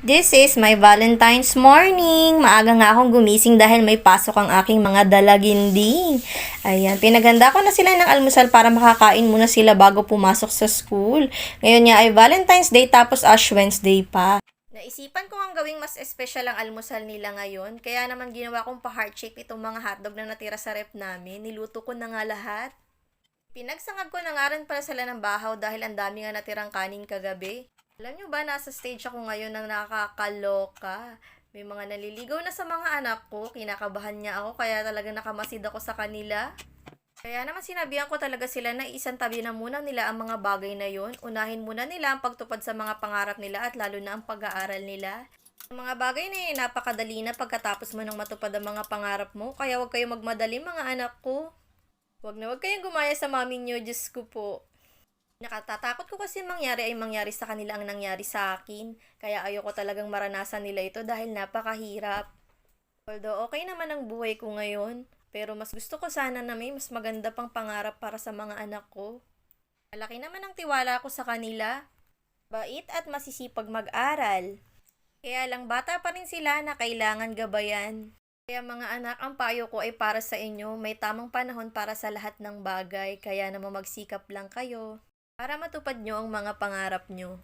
This is my Valentine's morning. Maaga nga akong gumising dahil may pasok ang aking mga dalaginding. Ayan, pinaghanda ko na sila ng almusal para makakain muna sila bago pumasok sa school. Ngayon nga ay Valentine's Day tapos Ash Wednesday pa. Naisipan ko ang gawing mas espesyal ang almusal nila ngayon, kaya naman ginawa kong pa-heart shape itong mga hotdog na natira sa rep namin. Niluto ko na nga lahat. Pinagsangag ko na nga rin pala sila ng bahaw dahil ang dami nga natirang kanin kagabi. Alam nyo ba, nasa stage ako ngayon na nakakaloka. May mga naliligaw na sa mga anak ko, kinakabahan niya ako kaya talaga nakamasid ako sa kanila. Kaya naman sinabihan ko talaga sila na isang tabi na muna nila ang mga bagay na yon. Unahin muna nila ang pagtupad sa mga pangarap nila at lalo na ang pag-aaral nila. Ang mga bagay na yun, napakadali na pagkatapos mo nang matupad ang mga pangarap mo, kaya huwag kayong magmadali mga anak ko. Huwag kayong gumaya sa mami nyo, Diyos ko po. Nakatatakot ko kasi mangyari sa kanila ang nangyari sa akin. Kaya ayoko talagang maranasan nila ito dahil napakahirap. Although okay naman ang buhay ko ngayon, pero mas gusto ko sana na may mas maganda pang pangarap para sa mga anak ko. Malaki naman ang tiwala ko sa kanila. Bait at masisipag mag-aral. Kaya lang bata pa rin sila na kailangan gabayan. Kaya mga anak, ang payo ko ay para sa inyo. May tamang panahon para sa lahat ng bagay. Kaya naman magsikap lang kayo para matupad nyo ang mga pangarap nyo.